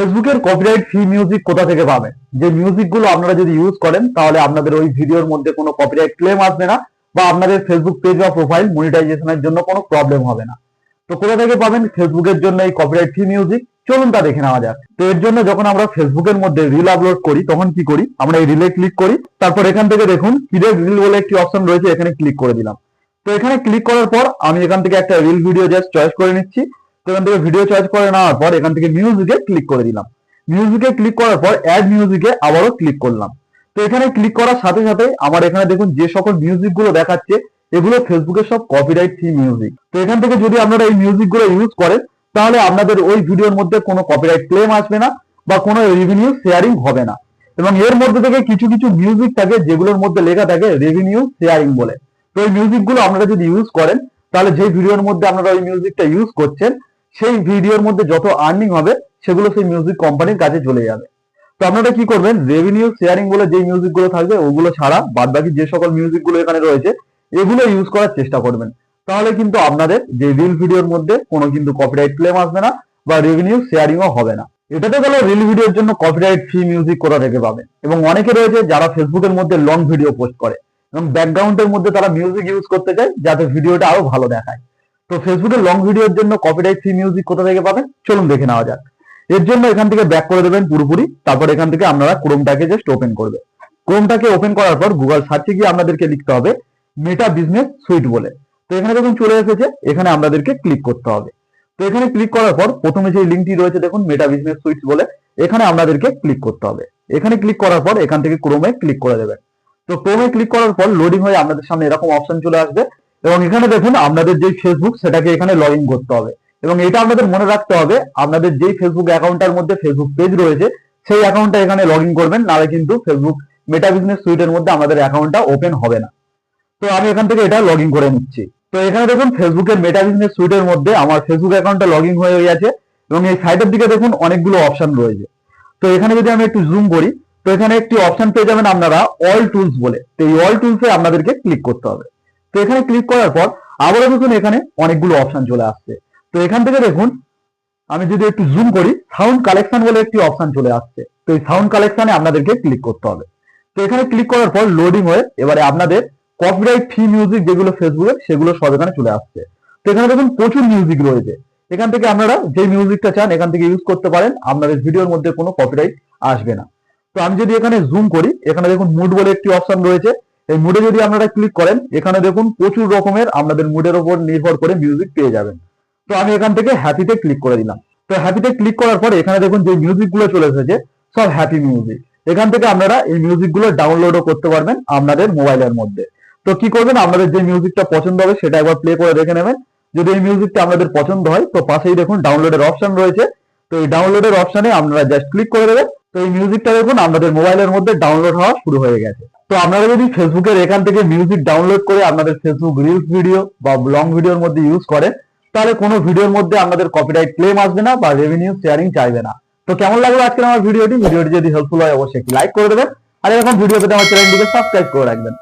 ফেসবুকের copyright free music কোথা থেকে পাবেন? যে মিউজিক গুলো আপনারা যদি ইউজ করেন তাহলে আপনাদের ওই ভিডিওর মধ্যে কোনো কপিরাইট ক্লেম আসবে না বা আপনাদের ফেসবুক পেজ বা প্রোফাইল মনিটাইজেশনের জন্য কোনো প্রবলেম হবে না। তো কোথা থেকে পাবেন ফেসবুকের জন্য এই কপিরাইট ফ্রি মিউজিক? চলুন তা দেখে নেওয়া যাক। তো এর জন্য যখন আমরা ফেসবুকের মধ্যে রিল আপলোড করি তখন কি করি, আমরা এই রিলে ক্লিক করি, তারপর এখান থেকে দেখুন ক্রিয়েট রিল বলে একটি অপশন রয়েছে, এখানে ক্লিক করে দিলাম। তো এখানে ক্লিক করার পর আমি এখান থেকে একটা রিল ভিডিও জাস্ট চয়েস করে নিচ্ছি। তো এখান থেকে ভিডিও চয়েস করে নেওয়ার পর এখান থেকে মিউজিকে ক্লিক করে দিলাম। মিউজিকে ক্লিক করার পর অ্যাড মিউজিকে আবারও ক্লিক করলাম। তো এখানে ক্লিক করার সাথে সাথে আমার এখানে দেখুন যে সকল মিউজিক গুলো দেখাচ্ছে এগুলো ফেসবুকের সব কপিরাইট ফ্রি মিউজিক। তো এখান থেকে যদি আপনারা এই মিউজিক গুলো ইউজ করেন তাহলে আপনাদের ওই ভিডিওর মধ্যে কোনো কপিরাইট ক্লেম আসবে না বা কোনো রেভিনিউ শেয়ারিং হবে না। এবং এর মধ্যে থেকে কিছু কিছু মিউজিক থাকে যেগুলোর মধ্যে লেখা থাকে রেভিনিউ শেয়ারিং বলে। তো এই মিউজিক গুলো আপনারা যদি ইউজ করেন তাহলে যে ভিডিওর মধ্যে আপনারা ওই মিউজিকটা ইউজ করছেন সেই ভিডিওর মধ্যে যত আর্নিং হবে সেগুলো সেই মিউজিক কোম্পানির কাছে চলে যাবে। তো আপনারা কি করবেন, রেভিনিউ শেয়ারিং বলে যে মিউজিক গুলো থাকবে ওগুলো ছাড়া বাদ বাকি যে সকল মিউজিক গুলো এখানে রয়েছে এগুলো ইউজ করার চেষ্টা করবেন। তাহলে কিন্তু আপনাদের যে রিল ভিডিওর মধ্যে কোনো কিন্তু কপিরাইট ক্লেম আসবে না বা রেভিনিউ শেয়ারিংও হবে না। এটাতে গেল রিল ভিডিওর জন্য কপিরাইট ফ্রি মিউজিক কোথা থেকে পাবেন। এবং অনেকে রয়েছে যারা ফেসবুকের মধ্যে লং ভিডিও পোস্ট করে এবং ব্যাকগ্রাউন্ডের মধ্যে তারা মিউজিক ইউজ করতে চায় যাতে ভিডিওটা আরো ভালো দেখায়। তো ফেসবুকের লং ভিডিওর জন্য কপিরাইট ফ্রি মিউজিক কোথা থেকে পাবেন চলুন দেখে নেওয়া যাক। এর জন্য এখান থেকে ব্যাক করে দেবেন পুরোপুরি, তারপর এখান থেকে আপনারা ক্রোমটাকে জাস্ট ওপেন করবে। ক্রোমটাকে ওপেন করার পর গুগল সার্চে গিয়ে আপনাদেরকে লিখতে হবে মেটা বিজনেস সুইট বলে। তো এখানে যখন চলে এসেছে এখানে আপনাদেরকে ক্লিক করতে হবে। তো এখানে ক্লিক করার পর প্রথমে যে লিঙ্কটি রয়েছে দেখুন মেটা বিজনেস সুইটস বলে, এখানে আপনাদেরকে ক্লিক করতে হবে। এখানে ক্লিক করার পর এখান থেকে ক্রোমে ক্লিক করে দেবেন। তো ক্রোমে ক্লিক করার পর লোডিং হয়ে আপনাদের সামনে এরকম অপশন চলে আসবে এবং এখানে দেখুন আপনাদের যে ফেসবুক সেটাকে এখানে লগ ইন করতে হবে। এবং এটা আপনাদের মনে রাখতে হবে আপনাদের যেই ফেসবুক অ্যাকাউন্টটার মধ্যে ফেসবুক পেজ রয়েছে সেই অ্যাকাউন্টটা এখানে লগ ইন করবেন, নাহলে কিন্তু ফেসবুক মেটা বিজনেস সুইটের মধ্যে আমাদের অ্যাকাউন্টটা ওপেন হবে না। তো আমি এখান থেকে এটা লগ ইন করে নিচ্ছি। তো এখানে দেখুন ফেসবুকের মেটা বিজনেস সুইটের মধ্যে আমার ফেসবুক অ্যাকাউন্টটা লগ ইন হয়ে গেছে এবং এই সাইডের দিকে দেখুন অনেকগুলো অপশন রয়েছে। তো এখানে যদি আমি একটু জুম করি তো এখানে একটি অপশন পেয়ে যাবেন আপনারা অল টুলস বলে। তো এই অল টুলসে আপনাদেরকে ক্লিক করতে হবে। তো এখানে ক্লিক করার পর আবারও দেখুন এখানে অনেকগুলো অপশন চলে আসছে। তো এখান থেকে দেখুন আমি যদি একটু জুম করি সাউন্ড কালেকশন বলে একটি অপশন চলে আসছে। তো এই সাউন্ড কালেকশনে আপনাদেরকে ক্লিক করতে হবে। তো এখানে ক্লিক করার পর লোডিং হয়ে এবারে আপনাদের কপিরাইট ফ্রি মিউজিক যেগুলো ফেসবুকের সেগুলো সব এখানে চলে আসছে। তো এখানে দেখুন প্রচুর মিউজিক রয়েছে, এখান থেকে আপনারা যে মিউজিকটা চান এখান থেকে ইউজ করতে পারেন, আপনাদের ভিডিওর মধ্যে কোনো কপিরাইট আসবে না। তো আমি যদি এখানে জুম করি এখানে দেখুন মুড বলে একটি অপশন রয়েছে। এই মুডে যদি আপনারা ক্লিক করেন এখানে দেখুন প্রচুর রকমের আপনাদের মুডের উপর নির্ভর করে মিউজিক পেয়ে যাবেন। তো আমি এখান থেকে হ্যাপিতে ক্লিক করে দিলাম। তো হ্যাপিতে ক্লিক করার পর এখানে দেখুন যে মিউজিক গুলো চলে এসেছে সব হ্যাপি মিউজিক। এখান থেকে আপনারা এই মিউজিক গুলো ডাউনলোডও করতে পারবেন আপনাদের মোবাইলের মধ্যে। তো কি করবেন, আপনাদের যে মিউজিকটা পছন্দ হবে সেটা একবার প্লে করে দেখে নেবেন। যদি এই মিউজিকটা আপনাদের পছন্দ হয় তো পাশেই দেখুন ডাউনলোডের অপশন রয়েছে। তো এই ডাউনলোডের অপশনে আপনারা জাস্ট ক্লিক করে দেবেন। তো এই মিউজিকটা দেখুন আপনাদের মোবাইলের মধ্যে ডাউনলোড হওয়া শুরু হয়ে গেছে। তো আপনারা যদি ফেসবুকের এখান থেকে মিউজিক ডাউনলোড করে আপনাদের ফেসবুক রিলস ভিডিও বা লং ভিডিওর মধ্যে ইউজ করেন তাহলে কোনো ভিডিওর মধ্যে আপনাদের কপিরাইট ক্লেম আসবে না বা রেভিনিউ শেয়ারিং চাইবে না। তো কেমন লাগলো আজকের আমার ভিডিওটি যদি হেল্পফুল হয় অবশ্যই একটি লাইক করে দেবেন আর এরকম ভিডিও পেতে আমার চ্যানেলটিকে সাবস্ক্রাইব করে রাখবেন।